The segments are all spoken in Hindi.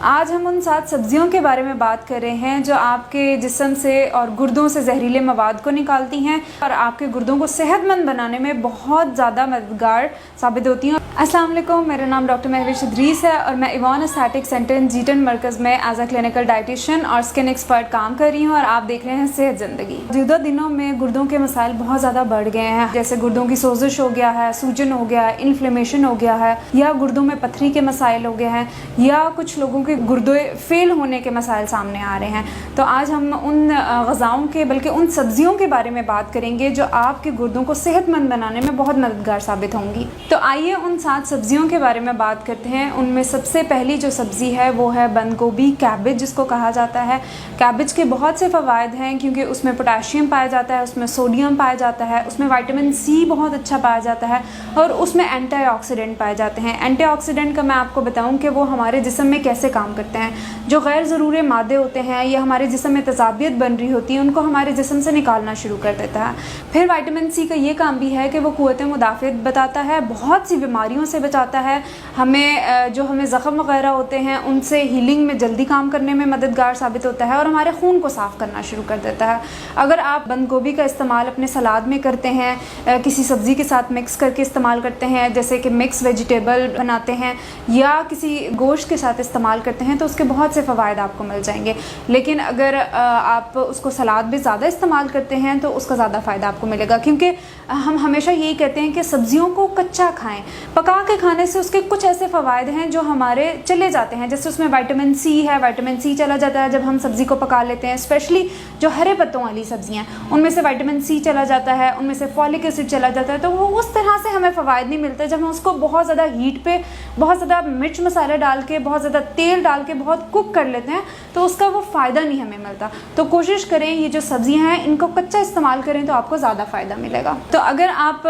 आज हम उन 7 सब्जियों के बारे में बात कर रहे हैं जो आपके जिस्म से और गुर्दों से जहरीले मवाद को निकालती हैं और आपके गुर्दों को सेहतमंद बनाने में बहुत ज़्यादा मददगार साबित होती हैं। अस्सलाम वालेकुम, मेरा नाम डॉक्टर महविश इदरीस है और मैं इवान एस्थेटिक सेंटर जीटन मरकज़ में एज अ क्लिनिकल डाइटिशियन और स्किन एक्सपर्ट काम कर रही हूँ और आप देख रहे हैं सेहत ज़िंदगी। मौजूदा दिनों में गुर्दों के मसाइल बहुत ज़्यादा बढ़ गए हैं, जैसे गुर्दों की सोजिश हो गया है, सूजन हो गया है, इन्फ्लेमेशन हो गया है, या गुर्दों में पथरी के मसाइल हो गए हैं, या कुछ लोगों के गुर्दे फेल होने के मसाइल सामने आ रहे हैं। तो आज हम उन ग़िज़ाओं के बल्कि उन सब्जियों के बारे में बात करेंगे जो आपके गुर्दों को सेहतमंद बनाने में बहुत मददगार साबित होंगी। तो आइए उन 7 सब्जियों के बारे में बात करते हैं। उनमें सबसे पहली जो सब्ज़ी है वो है बंद गोभी, कैबेज जिसको कहा जाता है। कैबेज के बहुत से फ़वाइद हैं क्योंकि उसमें पोटाशियम पाया जाता है, उसमें सोडियम पाया जाता है, उसमें विटामिन सी बहुत अच्छा पाया जाता है और उसमें एंटीऑक्सीडेंट पाए जाते हैं। एंटीऑक्सीडेंट का मैं आपको बताऊं कि वो हमारे जिस्म में कैसे काम करते हैं। जो गैर ज़रूरी मादे होते हैं या हमारे जिस्म में तेज़ाबियत बन रही होती है उनको हमारे जिस्म से निकालना शुरू कर देता है। फिर विटामिन सी का ये काम भी है कि वो क़ुव्वत मुदाफ़ियत बताता है, बहुत सी बीमारियों से बचाता है, हमें जो हमें ज़ख़म वगैरह होते हैं उनसे हीलिंग में जल्दी काम करने में मददगार साबित होता है और हमारे खून को साफ़ करना शुरू कर देता है। अगर आप बंद गोभी का इस्तेमाल अपने सलाद में करते हैं, किसी सब्ज़ी के साथ मिक्स करके इस्तेमाल करते हैं, जैसे कि मिक्स वेजिटेबल बनाते हैं या किसी गोश्त के साथ इस्तेमाल करते हैं, तो उसके बहुत से फ़वाइद आपको मिल जाएंगे। लेकिन अगर आप उसको सलाद में ज़्यादा इस्तेमाल करते हैं तो उसका ज़्यादा फ़ायदा आपको मिलेगा, क्योंकि हम हमेशा यही कहते हैं कि सब्ज़ियों को कच्चा खाएं। पका के खाने से उसके कुछ ऐसे फ़वाइद हैं जो हमारे चले जाते हैं, जैसे उसमें विटामिन सी है, विटामिन सी चला जाता है जब हम सब्ज़ी को पका लेते हैं। स्पेशली जो हरे पत्तों वाली सब्ज़ियाँ उनमें से विटामिन सी चला जाता है, उनमें से फॉलिक एसिड चला जाता है, तो वो उस तरह से हमें फ़वाइद नहीं मिलते जब हम उसको बहुत ज़्यादा हीट पे बहुत ज़्यादा मिर्च मसाले डाल के बहुत ज़्यादा तेल डाल के बहुत कुक कर लेते हैं, तो उसका वो फ़ायदा नहीं हमें मिलता। तो कोशिश करें ये जो सब्ज़ियाँ हैं इनको कच्चा इस्तेमाल करें तो आपको ज़्यादा फ़ायदा मिलेगा। तो अगर आप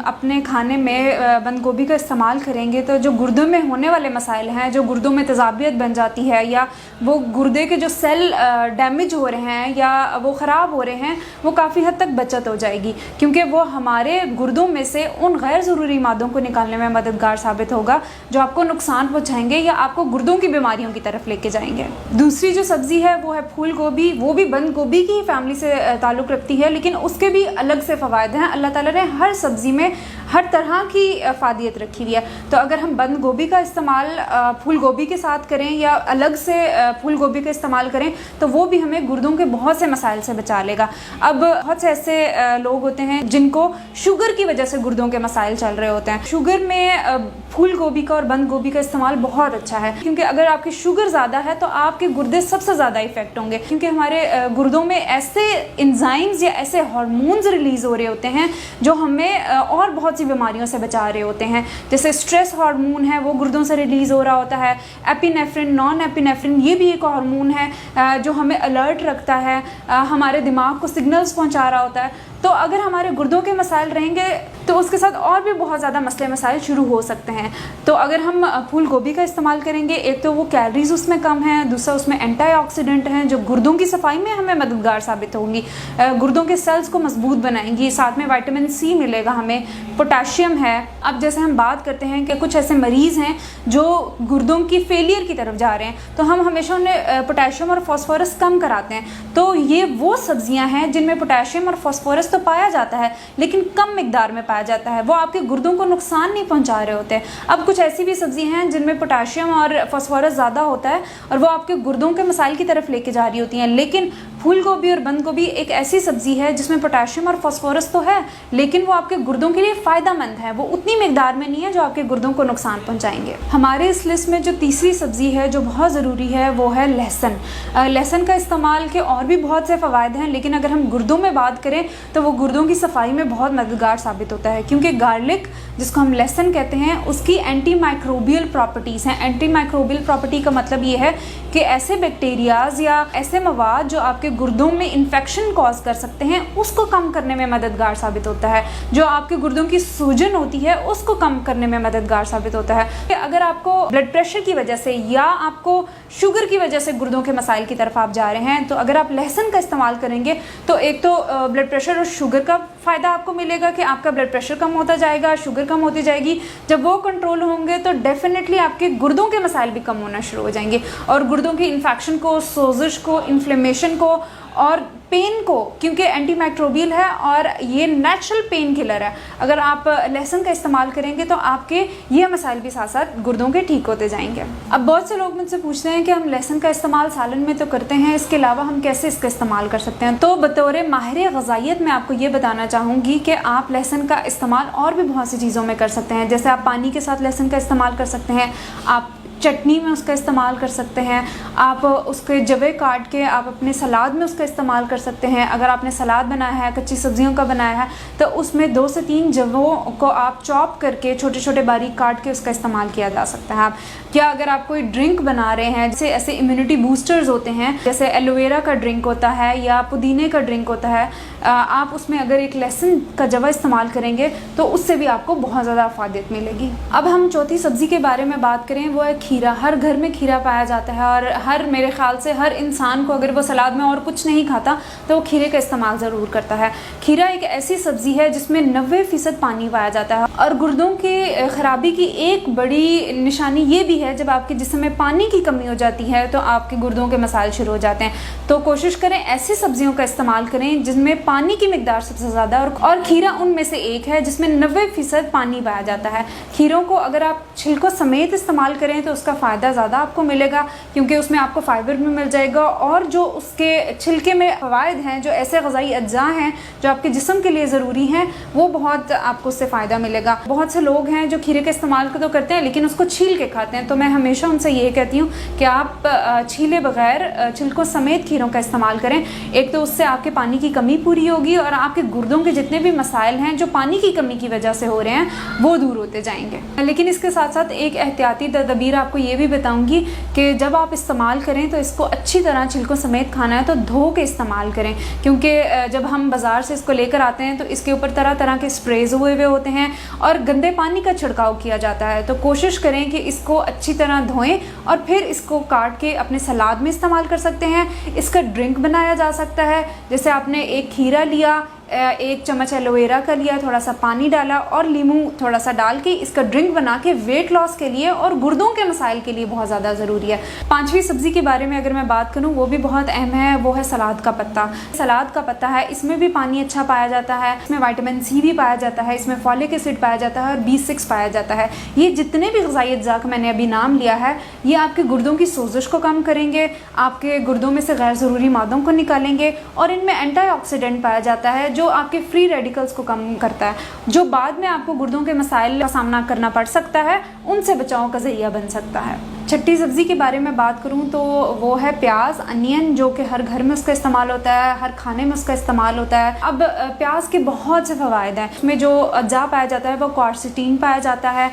अपने खाने में बंद गोभी का इस्तेमाल करेंगे तो जो गुर्दों में होने वाले मसाइल हैं, जो गुर्दों में तेज़ाबियत बन जाती है या वो गुर्दे के जो सेल डैमेज हो रहे हैं या वो ख़राब हो रहे हैं, वो काफ़ी हद तक बचत हो जाएगी, क्योंकि वो हमारे गुर्दों में से उन गैर ज़रूरी मादों को निकालने में मददगार साबित होगा जो आपको नुकसान पहुँचाएंगे या आपको गुर्दों की बीमारियों की तरफ लेके जाएंगे। दूसरी जो सब्ज़ी है वो है फूल गोभी। वो भी बंद गोभी की फैमिली से ताल्लुक़ रखती है, लेकिन उसके भी अलग से फ़वाइद हैं। अल्लाह ताला ने हर सब्ज़ी में हर तरह की फ़ादियत रखी हुई है। तो अगर हम बंद गोभी का इस्तेमाल फूल गोभी के साथ करें या अलग से फूल गोभी का इस्तेमाल करें तो वो भी हमें गुर्दों के बहुत से मसाइल से बचा लेगा। अब बहुत से ऐसे लोग होते हैं जिनको शुगर की वजह से गुर्दों के मसाइल चल रहे होते हैं। शुगर में फूल गोभी का और बंद गोभी का इस्तेमाल बहुत अच्छा है, क्योंकि अगर आपकी शुगर ज़्यादा है तो आपके गुर्दे सबसे ज़्यादा इफेक्ट होंगे, क्योंकि हमारे गुर्दों में ऐसे एंजाइम्स या ऐसे हार्मोन्स रिलीज़ हो रहे होते हैं जो हमें और बहुत सी बीमारियों से बचा रहे होते हैं। जैसे स्ट्रेस हार्मोन है वो गुर्दों से रिलीज़ हो रहा होता है। एपिनेफ्रिन, नॉन एपिनेफ्रिन ये भी एक हार्मोन है जो हमें अलर्ट रखता है, हमारे दिमाग को सिग्नल्स पहुँचा रहा होता है। तो अगर हमारे गुर्दों के मसाइल रहेंगे तो उसके साथ और भी बहुत ज़्यादा मसले मसाइल शुरू हो सकते हैं। तो अगर हम फूल गोभी का इस्तेमाल करेंगे, एक तो वो कैलोरीज उसमें कम है, दूसरा उसमें एंटीऑक्सीडेंट हैं जो गुर्दों की सफाई में हमें मददगार साबित होंगी, गुर्दों के सेल्स को मजबूत बनाएंगी, साथ में विटामिन सी मिलेगा, हमें पोटाशियम है। अब जैसे हम बात करते हैं कि कुछ ऐसे मरीज़ हैं जो गुर्दों की फेलियर की तरफ जा रहे हैं, तो हम हमेशा उन्हें पोटाशियम और फॉस्फोरस कम कराते हैं। तो ये वो सब्जियाँ हैं जिनमें पोटाशियम और फॉस्फोरस तो पाया जाता है लेकिन कम मिकदार में पाया जाता है, वो आपके गुर्दों को नुकसान नहीं पहुंचा रहे होते। अब कुछ ऐसी भी सब्जी हैं जिनमें पोटाशियम और फॉस्फोरस ज़्यादा होता है और वो आपके गुर्दों के मसाइल की तरफ लेके जा रही होती हैं। लेकिन फूल गोभी और बंद गोभी एक ऐसी सब्जी है जिसमें पोटाशियम और फॉस्फोरस तो है लेकिन वो आपके गुर्दों के लिए फ़ायदेमंद है, वो उतनी मिकदार में नहीं है जो आपके गुर्दों को नुकसान पहुंचाएंगे। हमारे इस लिस्ट में जो तीसरी सब्जी है जो बहुत ज़रूरी है वो है लहसुन। लहसुन का इस्तेमाल के और भी बहुत से फ़वाइद हैं, लेकिन अगर हम गुर्दों में बात करें तो वो गुर्दों की सफाई में बहुत मददगार साबित होता है, क्योंकि गार्लिक जिसको हम लहसुन कहते हैं उसकी एंटी माइक्रोबियल प्रॉपर्टीज़ हैं। एंटी माइक्रोबियल प्रॉपर्टी का मतलब ये है कि ऐसे बैक्टीरियाज या ऐसे मवाद जो आपके गुर्दों में इन्फेक्शन कॉज कर सकते हैं उसको कम करने में मददगार साबित होता है। जो आपके गुर्दों की सूजन होती है उसको कम करने में मददगार साबित होता है। कि अगर आपको ब्लड प्रेशर की वजह से या आपको शुगर की वजह से गुर्दों के मसाइल की तरफ आप जा रहे हैं तो अगर आप लहसुन का इस्तेमाल करेंगे तो एक तो ब्लड प्रेशर और शुगर का फ़ायदा आपको मिलेगा कि आपका ब्लड प्रेशर कम होता जाएगा, शुगर कम होती जाएगी। जब वो कंट्रोल होंगे तो डेफिनेटली आपके गुर्दों के मसाइल भी कम होना शुरू हो जाएंगे, और गुर्दों की इन्फेक्शन को, सोजिश को, इन्फ्लेमेशन को और पेन को, क्योंकि एंटी माइक्रोबियल है और ये नेचुरल पेन किलर है। अगर आप लहसुन का इस्तेमाल करेंगे तो आपके ये मसाइल भी साथ साथ गुर्दों के ठीक होते जाएंगे। अब बहुत से लोग मुझसे पूछते हैं कि हम लहसुन का इस्तेमाल सालन में तो करते हैं, इसके अलावा हम कैसे इसका इस्तेमाल कर सकते हैं। तो बतौर माहिर ग़ज़ाइयत मैं आपको ये बताना चाहूँगी कि आप लहसुन का इस्तेमाल और भी बहुत सी चीज़ों में कर सकते हैं। जैसे आप पानी के साथ लहसुन का इस्तेमाल कर सकते हैं, आप चटनी में उसका इस्तेमाल कर सकते हैं, आप उसके जवे काट के आप अपने सलाद में उसका इस्तेमाल कर सकते हैं। अगर आपने सलाद बनाया है, कच्ची सब्जियों का बनाया है, तो उसमें 2 से 3 जवों को आप चॉप करके छोटे छोटे बारीक काट के उसका इस्तेमाल किया जा सकता है। आप क्या अगर आप कोई ड्रिंक बना रहे हैं, जैसे ऐसे इम्यूनिटी बूस्टर्स होते हैं, जैसे एलोवेरा का ड्रिंक होता है या पुदीने का ड्रिंक होता है, आप उसमें अगर एक लहसुन का जवा इस्तेमाल करेंगे तो उससे भी आपको बहुत ज़्यादा फ़ायदा मिलेगी। अब हम चौथी सब्ज़ी के बारे में बात करें, वो है खीरा। हर घर में खीरा पाया जाता है और मेरे ख्याल से हर इंसान को, अगर वो सलाद में और कुछ नहीं खाता तो वो खीरे का इस्तेमाल ज़रूर करता है। खीरा एक ऐसी सब्ज़ी है जिसमें 90% पानी पाया जाता है, और गुर्दों की ख़राबी की एक बड़ी निशानी ये भी है, जब आपके जिस्म में पानी की कमी हो जाती है तो आपके गुर्दों के मसाइल शुरू हो जाते हैं। तो कोशिश करें ऐसी सब्जियों का इस्तेमाल करें जिनमें पानी की मिकदार सबसे ज़्यादा, और खीरा उनमें से एक है जिसमें 90% पानी पाया जाता है। खीरों को अगर आप छिलकों समेत इस्तेमाल करें तो उसका फ़ायदा ज़्यादा आपको मिलेगा, क्योंकि उसमें आपको फाइबर भी मिल जाएगा, और जो उसके छिलके में फ़वाइद हैं, जो ऐसे ग़ज़ाई अज्जा हैं जो आपके जिस्म के लिए ज़रूरी हैं, वो बहुत आपको उससे फ़ायदा मिलेगा। बहुत से लोग हैं जो खीरे का इस्तेमाल तो करते हैं लेकिन उसको छील के खाते हैं, तो मैं हमेशा उनसे ये कहती हूँ कि आप छीले बगैर छिलकों समेत खीरों का इस्तेमाल करें। एक तो उससे आपके पानी की कमी पूरी होगी और आपके गुर्दों के जितने भी मसाइल हैं जो पानी की कमी की वजह से हो रहे हैं वो दूर होते जाएंगे। लेकिन इसके साथ साथ एक एहतियाती तदबीर आपको ये भी बताऊंगी कि जब आप इस्तेमाल करें तो इसको अच्छी तरह छिलकों समेत खाना है तो धो के इस्तेमाल करें, क्योंकि जब हम बाज़ार से इसको लेकर आते हैं तो इसके ऊपर तरह तरह के स्प्रेज हुए होते हैं और गंदे पानी का छिड़काव किया जाता है। तो कोशिश करें कि इसको अच्छी तरह धोएं और फिर इसको काट के अपने सलाद में इस्तेमाल कर सकते हैं। इसका ड्रिंक बनाया जा सकता है, जैसे आपने एक खीरा लिया, 1 चम्मच एलोवेरा का लिया, थोड़ा सा पानी डाला और नींबू थोड़ा सा डाल के इसका ड्रिंक बना के वेट लॉस के लिए और गुर्दों के मसाइल के लिए बहुत ज़्यादा ज़रूरी है। 5वीं सब्ज़ी के बारे में अगर मैं बात करूं, वो भी बहुत अहम है, वो है सलाद का पत्ता। सलाद का पत्ता है, इसमें भी पानी अच्छा पाया जाता है, इसमें विटामिन सी भी पाया जाता है, इसमें फॉलिक एसिड पाया जाता है और B6 पाया जाता है। ये जितने भी ग़ज़ाई अज्जा का मैंने अभी नाम लिया है, ये आपके गुर्दों की सोजिश को कम करेंगे, आपके गुर्दों में से गैर ज़रूरी मादों को निकालेंगे, और इनमें एंटीऑक्सीडेंट पाया जाता है जो आपके फ्री रेडिकल्स को कम करता है, जो बाद में आपको गुर्दों के मसाइल का सामना करना पड़ सकता है, उनसे बचाव का ज़रिया बन सकता है। 6ठी सब्ज़ी के बारे में बात करूं तो वो है प्याज, अनियन, जो कि हर घर में उसका इस्तेमाल होता है, हर खाने में उसका इस्तेमाल होता है। अब प्याज के बहुत से फ़वाइद हैं, इसमें जो अज्जा पाया जाता है वो क्वारसिटीन पाया जाता है,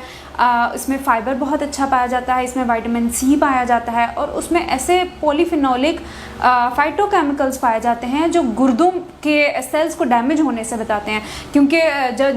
इसमें फ़ाइबर बहुत अच्छा पाया जाता है, इसमें विटामिन सी पाया जाता है, और उसमें ऐसे पॉलीफिनोलिक फाइटोकेमिकल्स पाए जाते हैं जो गुर्दों के सेल्स को डैमेज होने से बताते हैं, क्योंकि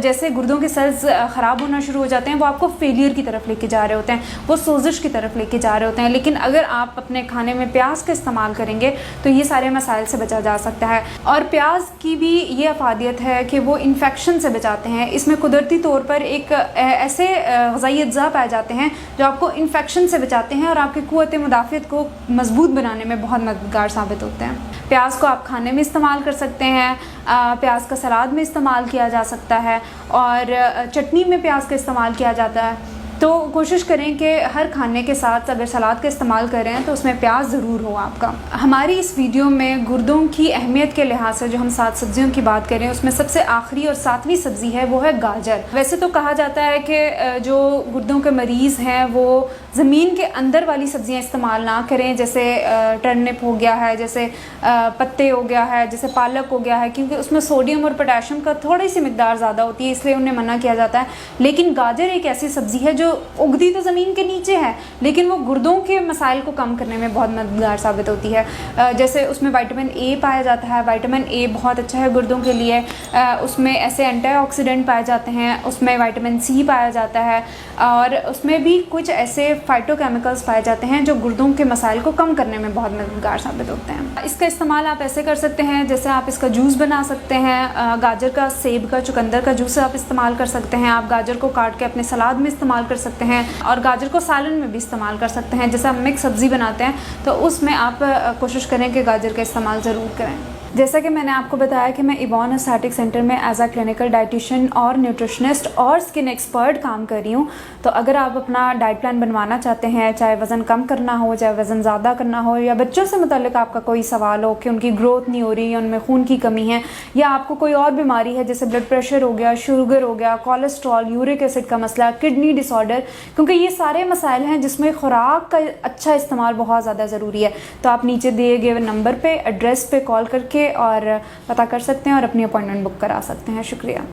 जैसे गुर्दों के सेल्स ख़राब होना शुरू हो जाते हैं वो आपको फेलियर की तरफ लेके जा रहे होते हैं, वो सोजिश की तरफ लेके जा रहे होते हैं। लेकिन अगर आप अपने खाने में प्याज का इस्तेमाल करेंगे तो ये सारे मसाइल से बचा जा सकता है। और प्याज की भी ये अफादियत है कि वो इन्फेक्शन से बचाते हैं। इसमें कुदरती तौर पर एक ऐसे ग़ज़ाई अज्जा पाए जाते हैं जो आपको इन्फेक्शन से बचाते हैं और आपकी क़ुव्वत मुदाफ़ियत को मजबूत बनाने में बहुत मददगार साबित होते हैं। प्याज को आप खाने में इस्तेमाल कर सकते हैं, प्याज का सलाद में इस्तेमाल किया जा सकता है, और चटनी में प्याज का इस्तेमाल किया जाता है। तो कोशिश करें कि हर खाने के साथ अगर सलाद का इस्तेमाल कर रहे हैं तो उसमें प्याज ज़रूर हो आपका। हमारी इस वीडियो में गुर्दों की अहमियत के लिहाज से जो हम 7 सब्जियों की बात करें उसमें सबसे आखिरी और 7वीं सब्ज़ी है वो है गाजर। वैसे तो कहा जाता है कि जो गुर्दों के मरीज़ हैं वो ज़मीन के अंदर वाली सब्ज़ियाँ इस्तेमाल ना करें, जैसे टर्निप हो गया है, जैसे पत्ते हो गया है, जैसे पालक हो गया है, क्योंकि उसमें सोडियम और पोटेशियम का थोड़ी सी मिकदार ज़्यादा होती है, इसलिए उन्हें मना किया जाता है। लेकिन गाजर एक ऐसी सब्ज़ी है जो उगती तो ज़मीन के नीचे है लेकिन वो गुर्दों के मसाइल को कम करने में बहुत मददगार साबित होती है। जैसे उसमें विटामिन ए पाया जाता है, विटामिन ए बहुत अच्छा है गुर्दों के लिए, उसमें ऐसे एंटीऑक्सीडेंट पाए जाते हैं, उसमें विटामिन सी पाया जाता है, और उसमें भी कुछ ऐसे फाइटोकेमिकल्स पाए जाते हैं जो गुर्दों के मसाइल को कम करने में बहुत मददगार साबित होते हैं। इसका इस्तेमाल आप ऐसे कर सकते हैं जैसे आप इसका जूस बना सकते हैं, गाजर का, सेब का, चुकंदर का जूस आप इस्तेमाल कर सकते हैं। आप गाजर को काट के अपने सलाद में इस्तेमाल कर सकते हैं और गाजर को सालन में भी इस्तेमाल कर सकते हैं। जैसे आप मिक्स सब्ज़ी बनाते हैं तो उसमें आप कोशिश करें कि गाजर का इस्तेमाल ज़रूर करें। जैसा कि मैंने आपको बताया कि मैं इवॉन एस्थेटिक सेंटर में एज अ क्लिनिकल डाइटिशियन और न्यूट्रिशनिस्ट और स्किन एक्सपर्ट काम कर रही हूँ। तो अगर आप अपना डाइट प्लान बनवाना चाहते हैं, चाहे वज़न कम करना हो, चाहे वज़न ज़्यादा करना हो, या बच्चों से मुताल्लिक आपका कोई सवाल हो कि उनकी ग्रोथ नहीं हो रही या उनमें खून की कमी है, या आपको कोई और बीमारी है जैसे ब्लड प्रेशर हो गया, शुगर हो गया, कोलेस्ट्रॉल, यूरिक एसिड का मसला, किडनी डिसऑर्डर, क्योंकि ये सारे मसाइल हैं जिसमें खुराक का अच्छा इस्तेमाल बहुत ज़्यादा ज़रूरी है। तो आप नीचे दिए गए नंबर पर, एड्रेस पे कॉल करके और पता कर सकते हैं और अपनी अपॉइंटमेंट बुक करा सकते हैं। शुक्रिया।